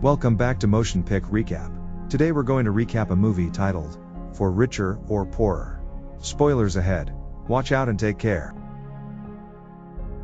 Welcome back to MotionPic Recap. Today we're going to recap a movie titled, For Richer or Poorer. Spoilers ahead. Watch out and take care.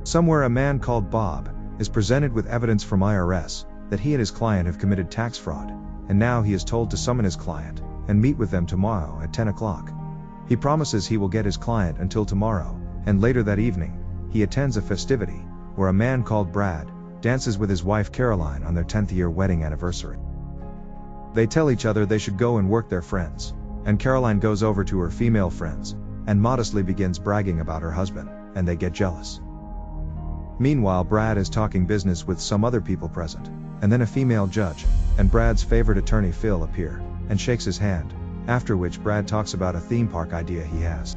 Somewhere a man called Bob is presented with evidence from IRS that he and his client have committed tax fraud, and now he is told to summon his client and meet with them tomorrow at 10 o'clock. He promises he will get his client until tomorrow, and later that evening, he attends a festivity where a man called Brad dances with his wife Caroline on their 10th year wedding anniversary. They tell each other they should go and work their friends, and Caroline goes over to her female friends and modestly begins bragging about her husband, and they get jealous. Meanwhile, Brad is talking business with some other people present, and then a female judge and Brad's favorite attorney Phil appear and shakes his hand, after which Brad talks about a theme park idea he has.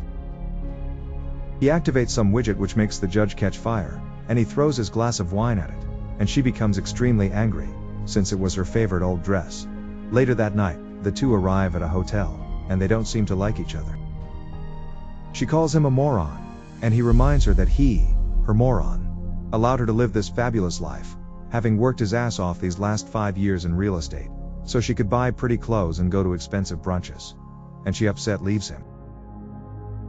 He activates some widget which makes the judge catch fire, and he throws his glass of wine at it, and she becomes extremely angry, since it was her favorite old dress. Later that night, the two arrive at a hotel, and they don't seem to like each other. She calls him a moron, and he reminds her that he, her moron, allowed her to live this fabulous life, having worked his ass off these last 5 years in real estate, so she could buy pretty clothes and go to expensive brunches. And she upset leaves him.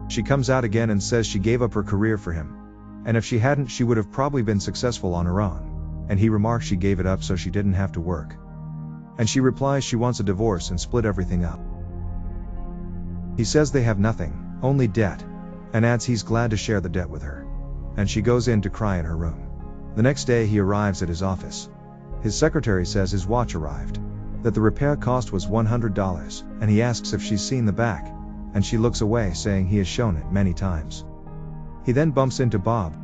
She comes out again and says she gave up her career for him, and if she hadn't she would have probably been successful on her own. And he remarks she gave it up so she didn't have to work. And she replies she wants a divorce and split everything up. He says they have nothing, only debt, and adds he's glad to share the debt with her. And she goes in to cry in her room. The next day he arrives at his office. His secretary says his watch arrived, that the repair cost was $100, and he asks if she's seen the back, and she looks away saying he has shown it many times. He then bumps into Bob.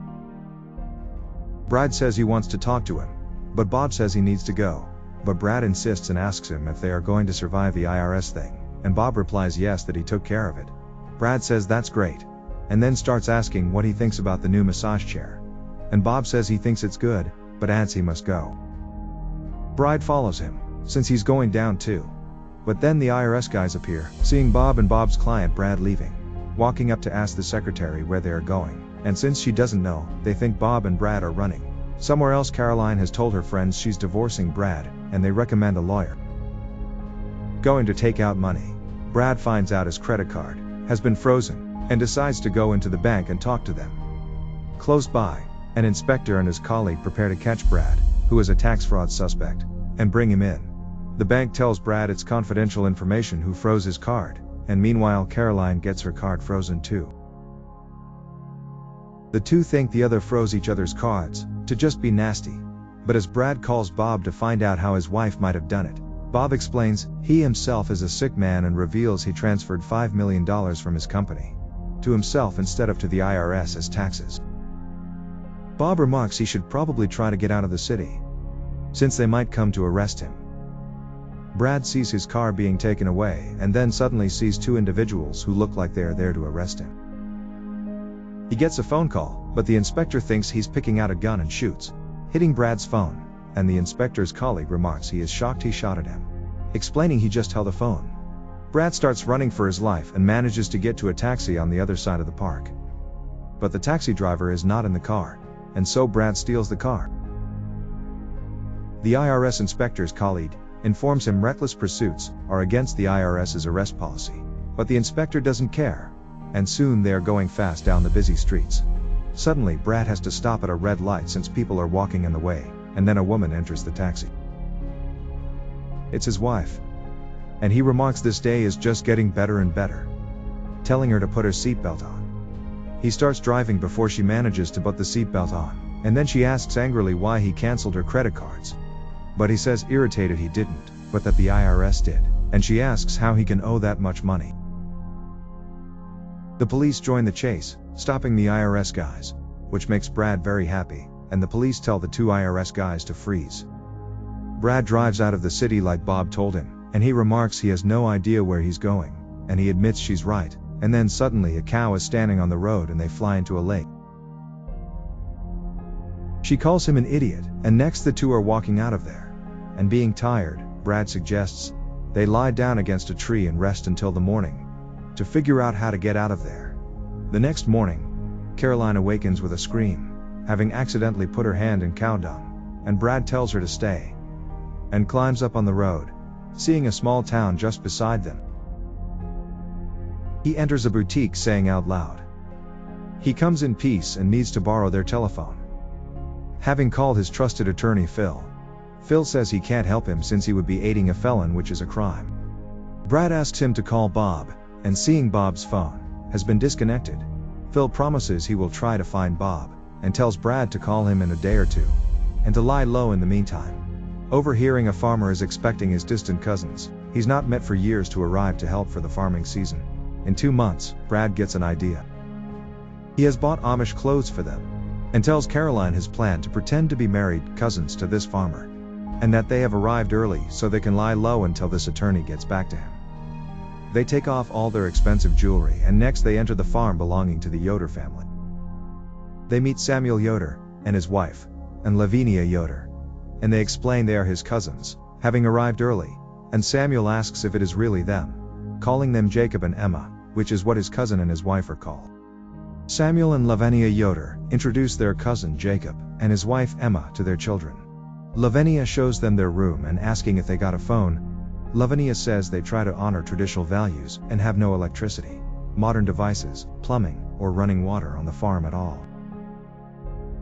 Brad says he wants to talk to him, but Bob says he needs to go, but Brad insists and asks him if they are going to survive the IRS thing, and Bob replies yes, that he took care of it. Brad says that's great, and then starts asking what he thinks about the new massage chair, and Bob says he thinks it's good, but adds he must go. Brad follows him, since he's going down too. But then the IRS guys appear, seeing Bob and Bob's client Brad leaving, walking up to ask the secretary where they are going. And since she doesn't know, they think Bob and Brad are running somewhere else. Caroline has told her friends she's divorcing Brad, and they recommend a lawyer. Going to take out money, Brad finds out his credit card has been frozen, and decides to go into the bank and talk to them. Close by, an inspector and his colleague prepare to catch Brad, who is a tax fraud suspect, and bring him in. The bank tells Brad it's confidential information who froze his card, and meanwhile Caroline gets her card frozen too. The two think the other froze each other's cards, to just be nasty. But as Brad calls Bob to find out how his wife might have done it, Bob explains he himself is a sick man and reveals he transferred $5 million from his company to himself instead of to the IRS as taxes. Bob remarks he should probably try to get out of the city, since they might come to arrest him. Brad sees his car being taken away and then suddenly sees two individuals who look like they are there to arrest him. He gets a phone call, but the inspector thinks he's picking out a gun and shoots, hitting Brad's phone, and the inspector's colleague remarks he is shocked he shot at him, explaining he just held the phone. Brad starts running for his life and manages to get to a taxi on the other side of the park. But the taxi driver is not in the car, and so Brad steals the car. The IRS inspector's colleague informs him reckless pursuits are against the IRS's arrest policy, but the inspector doesn't care. And soon they are going fast down the busy streets. Suddenly Brad has to stop at a red light since people are walking in the way, and then a woman enters the taxi. It's his wife. And he remarks this day is just getting better and better, telling her to put her seatbelt on. He starts driving before she manages to put the seatbelt on, and then she asks angrily why he cancelled her credit cards. But he says irritated he didn't, but that the IRS did, and she asks how he can owe that much money. The police join the chase, stopping the IRS guys, which makes Brad very happy, and the police tell the two IRS guys to freeze. Brad drives out of the city like Bob told him, and he remarks he has no idea where he's going, and he admits she's right, and then suddenly a cow is standing on the road and they fly into a lake. She calls him an idiot, and next the two are walking out of there. And being tired, Brad suggests they lie down against a tree and rest until the morning, to figure out how to get out of there. The next morning, Caroline awakens with a scream, having accidentally put her hand in cow dung, and Brad tells her to stay. and climbs up on the road, seeing a small town just beside them. He enters a boutique saying out loud he comes in peace and needs to borrow their telephone. Having called his trusted attorney Phil says he can't help him since he would be aiding a felon, which is a crime. Brad asks him to call Bob, and seeing Bob's phone has been disconnected, Phil promises he will try to find Bob, and tells Brad to call him in a day or two, and to lie low in the meantime. Overhearing a farmer is expecting his distant cousins he's not met for years to arrive to help for the farming season. In 2 months, Brad gets an idea. He has bought Amish clothes for them, and tells Caroline his plan to pretend to be married cousins to this farmer, and that they have arrived early so they can lie low until this attorney gets back to him. They take off all their expensive jewelry and next they enter the farm belonging to the Yoder family. They meet Samuel Yoder and his wife, and Lavinia Yoder, and they explain they are his cousins, having arrived early, and Samuel asks if it is really them, calling them Jacob and Emma, which is what his cousin and his wife are called. Samuel and Lavinia Yoder introduce their cousin Jacob and his wife Emma to their children. Lavinia shows them their room and asking if they got a phone. Lavinia says they try to honor traditional values and have no electricity, modern devices, plumbing, or running water on the farm at all.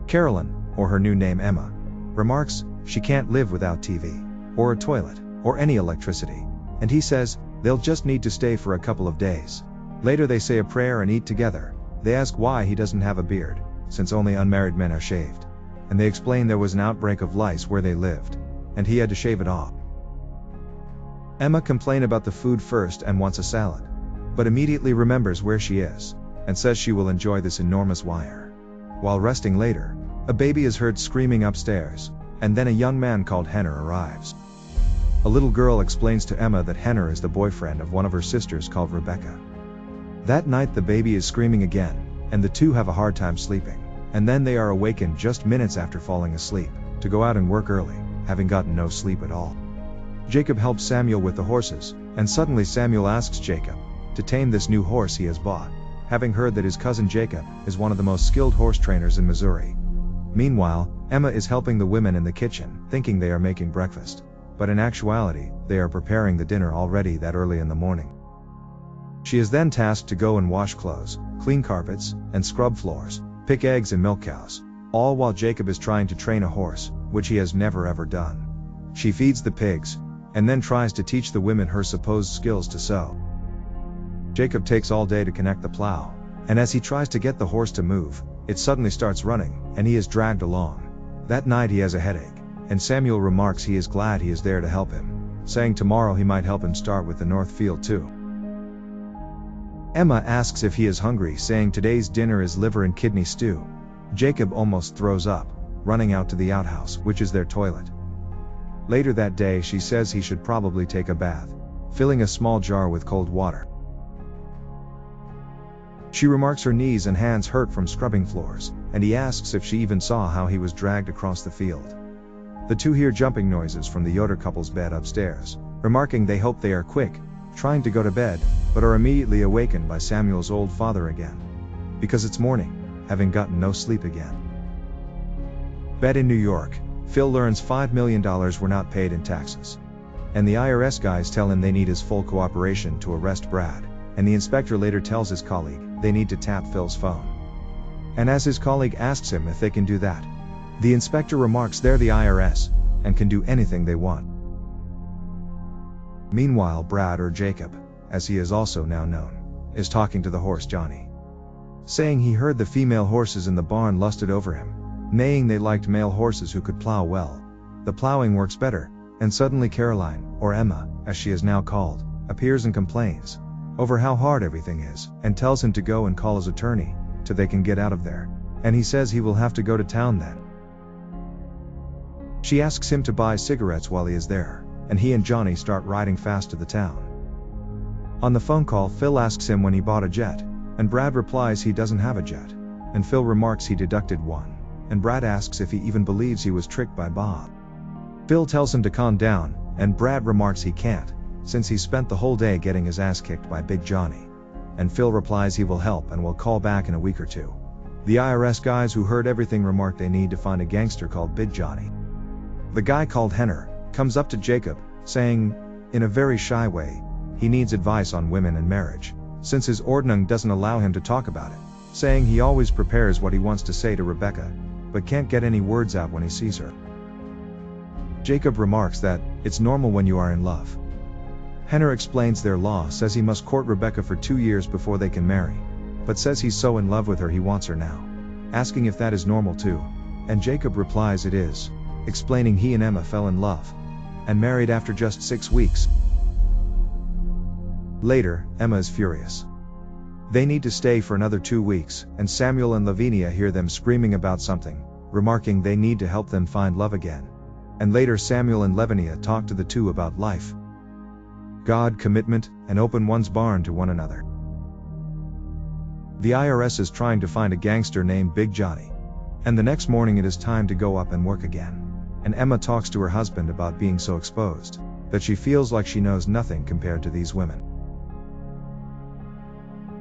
Carolyn, or her new name Emma, remarks she can't live without TV, or a toilet, or any electricity, and he says they'll just need to stay for a couple of days. Later they say a prayer and eat together. They ask why he doesn't have a beard, since only unmarried men are shaved, and they explain there was an outbreak of lice where they lived, and he had to shave it off. Emma complains about the food first and wants a salad, but immediately remembers where she is, and says she will enjoy this enormous wire. While resting later, a baby is heard screaming upstairs, and then a young man called Henner arrives. A little girl explains to Emma that Henner is the boyfriend of one of her sisters called Rebecca. That night the baby is screaming again, and the two have a hard time sleeping, and then they are awakened just minutes after falling asleep, to go out and work early, having gotten no sleep at all. Jacob helps Samuel with the horses, and suddenly Samuel asks Jacob to tame this new horse he has bought, having heard that his cousin Jacob is one of the most skilled horse trainers in Missouri. Meanwhile, Emma is helping the women in the kitchen, thinking they are making breakfast, but in actuality, they are preparing the dinner already that early in the morning. She is then tasked to go and wash clothes, clean carpets, and scrub floors, pick eggs and milk cows, all while Jacob is trying to train a horse, which he has never ever done. She feeds the pigs, and then tries to teach the women her supposed skills to sew. Jacob takes all day to connect the plow, and as he tries to get the horse to move, it suddenly starts running, and he is dragged along. That night he has a headache, and Samuel remarks he is glad he is there to help him, saying tomorrow he might help him start with the north field too. Emma asks if he is hungry, saying today's dinner is liver and kidney stew. Jacob almost throws up, running out to the outhouse, which is their toilet. Later that day she says he should probably take a bath, filling a small jar with cold water. She remarks her knees and hands hurt from scrubbing floors, and he asks if she even saw how he was dragged across the field. The two hear jumping noises from the Yoder couple's bed upstairs, remarking they hope they are quick, trying to go to bed, but are immediately awakened by Samuel's old father again, because it's morning, having gotten no sleep again. Bed in New York, Phil learns $5 million were not paid in taxes, and the IRS guys tell him they need his full cooperation to arrest Brad, and the inspector later tells his colleague they need to tap Phil's phone. And as his colleague asks him if they can do that, the inspector remarks they're the IRS, and can do anything they want. Meanwhile Brad, or Jacob, as he is also now known, is talking to the horse Johnny, saying he heard the female horses in the barn lusted over him, neighing they liked male horses who could plow well. The plowing works better, and suddenly Caroline, or Emma, as she is now called, appears and complains over how hard everything is, and tells him to go and call his attorney, till they can get out of there, and he says he will have to go to town then. She asks him to buy cigarettes while he is there, and he and Johnny start riding fast to the town. On the phone call Phil asks him when he bought a jet, and Brad replies he doesn't have a jet, and Phil remarks he deducted one, and Brad asks if he even believes he was tricked by Bob. Phil tells him to calm down, and Brad remarks he can't, since he spent the whole day getting his ass kicked by Big Johnny, and Phil replies he will help and will call back in a week or two. The IRS guys who heard everything remark they need to find a gangster called Big Johnny. The guy called Henner comes up to Jacob, saying, in a very shy way, he needs advice on women and marriage, since his ordnung doesn't allow him to talk about it, saying he always prepares what he wants to say to Rebecca, but can't get any words out when he sees her. Jacob remarks that, it's normal when you are in love. Henner explains their law says he must court Rebecca for 2 years before they can marry, but says he's so in love with her he wants her now, asking if that is normal too, and Jacob replies it is, explaining he and Emma fell in love, and married after just 6 weeks. Later, Emma is furious. They need to stay for another 2 weeks, and Samuel and Lavinia hear them screaming about something, remarking they need to help them find love again. And later Samuel and Lavinia talk to the two about life, God, commitment, and open one's barn to one another. The IRS is trying to find a gangster named Big Johnny. And the next morning it is time to go up and work again. And Emma talks to her husband about being so exposed, that she feels like she knows nothing compared to these women.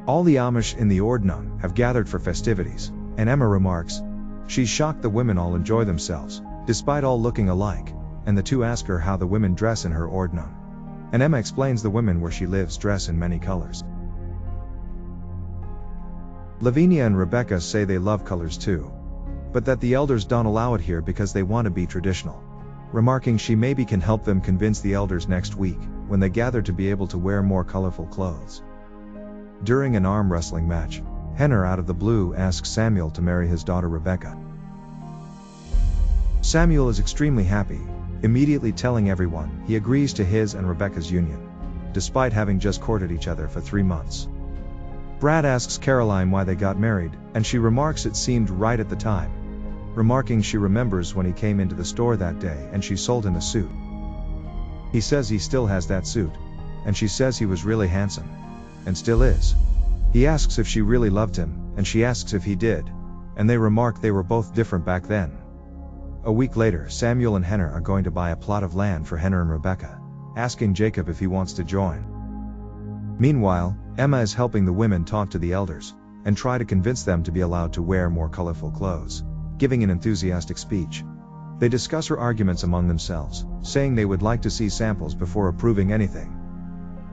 All the Amish in the Ordnung have gathered for festivities, and Emma remarks, she's shocked the women all enjoy themselves, despite all looking alike, and the two ask her how the women dress in her Ordnung. And Emma explains the women where she lives dress in many colors. Lavinia and Rebecca say they love colors too, but that the elders don't allow it here because they want to be traditional, remarking she maybe can help them convince the elders next week, when they gather, to be able to wear more colorful clothes. During an arm wrestling match, Henner out of the blue asks Samuel to marry his daughter Rebecca. Samuel is extremely happy, immediately telling everyone he agrees to his and Rebecca's union, despite having just courted each other for 3 months. Brad asks Caroline why they got married, and she remarks it seemed right at the time, remarking she remembers when he came into the store that day and she sold him a suit. He says he still has that suit, and she says he was really handsome, and still is. He asks if she really loved him, and she asks if he did, and they remark they were both different back then. A week later, Samuel and Henner are going to buy a plot of land for Henner and Rebecca, asking Jacob if he wants to join. Meanwhile, Emma is helping the women talk to the elders, and try to convince them to be allowed to wear more colorful clothes, giving an enthusiastic speech. They discuss her arguments among themselves, saying they would like to see samples before approving anything.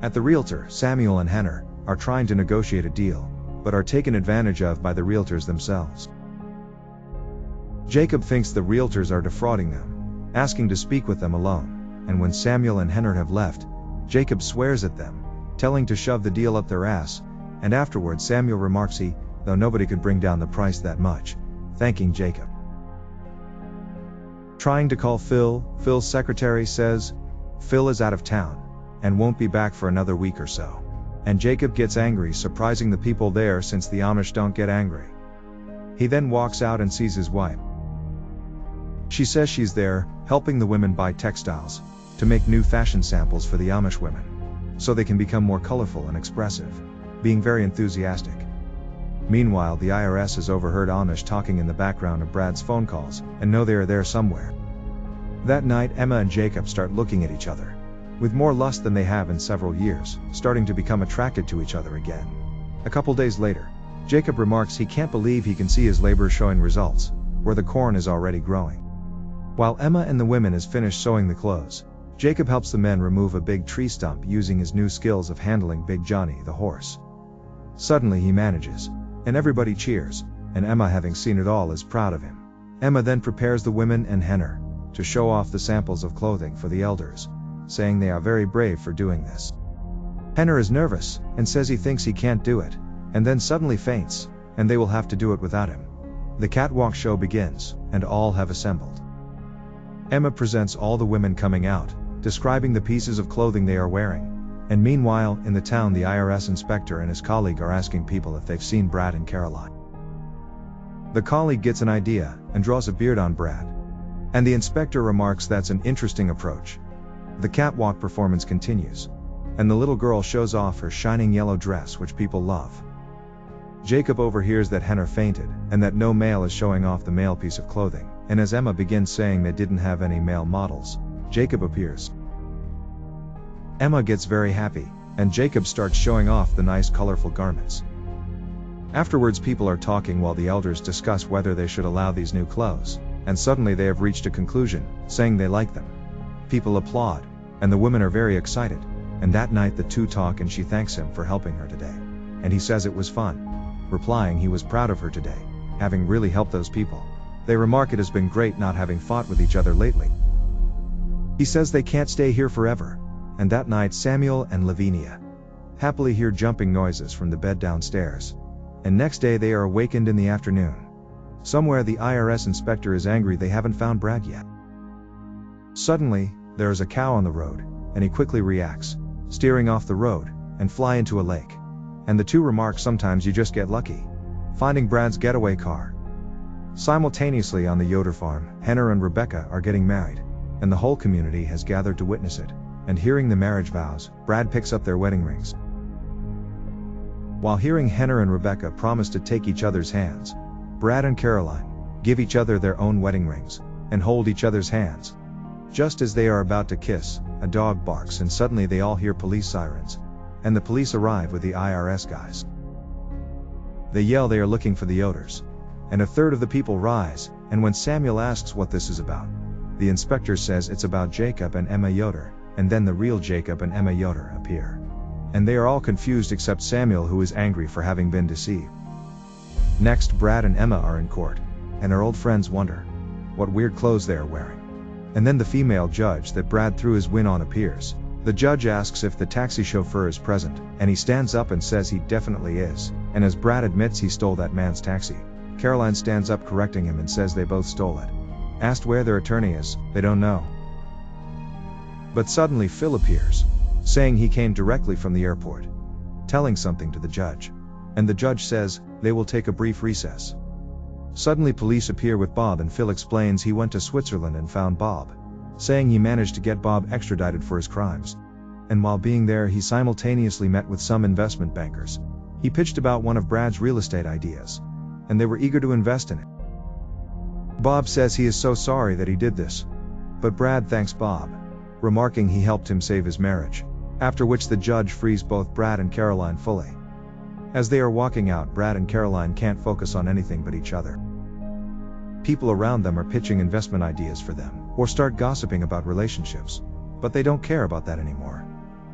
At the realtor, Samuel and Henner are trying to negotiate a deal, but are taken advantage of by the realtors themselves. Jacob thinks the realtors are defrauding them, asking to speak with them alone, and when Samuel and Henner have left, Jacob swears at them, telling to shove the deal up their ass, and afterwards Samuel remarks though nobody could bring down the price that much, thanking Jacob. Trying to call Phil's secretary says, Phil is out of town, and won't be back for another week or so. And Jacob gets angry, surprising the people there since the Amish don't get angry. He then walks out and sees his wife. She says she's there, helping the women buy textiles, to make new fashion samples for the Amish women, so they can become more colorful and expressive, being very enthusiastic. Meanwhile, the IRS has overheard Amish talking in the background of Brad's phone calls, and know they are there somewhere. That night, Emma and Jacob start looking at each other, with more lust than they have in several years, starting to become attracted to each other again. A couple days later, Jacob remarks he can't believe he can see his labor showing results, where the corn is already growing. While Emma and the women is finished sewing the clothes, Jacob helps the men remove a big tree stump using his new skills of handling Big Johnny the horse. Suddenly he manages, and everybody cheers, and Emma, having seen it all, is proud of him. Emma then prepares the women and Henner to show off the samples of clothing for the elders, saying they are very brave for doing this. Henner is nervous, and says he thinks he can't do it, and then suddenly faints, and they will have to do it without him. The catwalk show begins, and all have assembled. Emma presents all the women coming out, describing the pieces of clothing they are wearing, and meanwhile, in the town, the IRS inspector and his colleague are asking people if they've seen Brad and Caroline. The colleague gets an idea, and draws a beard on Brad, and the inspector remarks that's an interesting approach. The catwalk performance continues, and the little girl shows off her shining yellow dress, which people love. Jacob overhears that Henner fainted, and that no male is showing off the male piece of clothing, and as Emma begins saying they didn't have any male models, Jacob appears. Emma gets very happy, and Jacob starts showing off the nice colorful garments. Afterwards, people are talking while the elders discuss whether they should allow these new clothes, and suddenly they have reached a conclusion, saying they like them. People applaud, and the women are very excited, and that night the two talk and she thanks him for helping her today. And he says it was fun, replying he was proud of her today, having really helped those people. They remark it has been great not having fought with each other lately. He says they can't stay here forever, and that night Samuel and Lavinia happily hear jumping noises from the bed downstairs. And next day they are awakened in the afternoon. Somewhere the IRS inspector is angry they haven't found Brad yet. Suddenly, there is a cow on the road, and he quickly reacts, steering off the road, and fly into a lake. And the two remark sometimes you just get lucky, finding Brad's getaway car. Simultaneously on the Yoder farm, Henner and Rebecca are getting married, and the whole community has gathered to witness it, and hearing the marriage vows, Brad picks up their wedding rings. While hearing Henner and Rebecca promise to take each other's hands, Brad and Caroline give each other their own wedding rings, and hold each other's hands. Just as they are about to kiss, a dog barks and suddenly they all hear police sirens, and the police arrive with the IRS guys. They yell they are looking for the Yoders, and a third of the people rise, and when Samuel asks what this is about, the inspector says it's about Jacob and Emma Yoder, and then the real Jacob and Emma Yoder appear. And they are all confused except Samuel, who is angry for having been deceived. Next, Brad and Emma are in court, and our old friends wonder what weird clothes they are wearing. And then the female judge that Brad threw his win on appears. The judge asks if the taxi chauffeur is present, and he stands up and says he definitely is, and as Brad admits he stole that man's taxi, Caroline stands up correcting him and says they both stole it. Asked where their attorney is, they don't know. But suddenly Phil appears, saying he came directly from the airport, telling something to the judge. And the judge says they will take a brief recess. Suddenly police appear with Bob, and Phil explains he went to Switzerland and found Bob, saying he managed to get Bob extradited for his crimes. And while being there he simultaneously met with some investment bankers. He pitched about one of Brad's real estate ideas, and they were eager to invest in it. Bob says he is so sorry that he did this, but Brad thanks Bob, remarking he helped him save his marriage, after which the judge frees both Brad and Caroline fully. As they are walking out, Brad and Caroline can't focus on anything but each other. People around them are pitching investment ideas for them, or start gossiping about relationships, but they don't care about that anymore.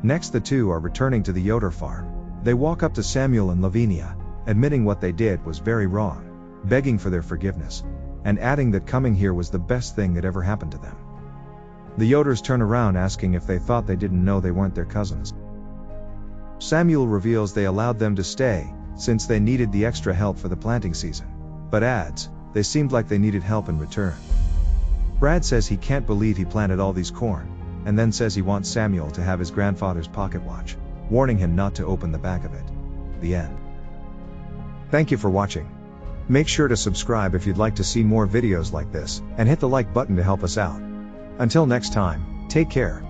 Next, the two are returning to the Yoder farm. They walk up to Samuel and Lavinia, admitting what they did was very wrong, begging for their forgiveness, and adding that coming here was the best thing that ever happened to them. The Yoders turn around asking if they thought they didn't know they weren't their cousins. Samuel reveals they allowed them to stay, since they needed the extra help for the planting season, but adds, they seemed like they needed help in return. Brad says he can't believe he planted all these corn, and then says he wants Samuel to have his grandfather's pocket watch, warning him not to open the back of it. The end. Thank you for watching. Make sure to subscribe if you'd like to see more videos like this, and hit the like button to help us out. Until next time, take care.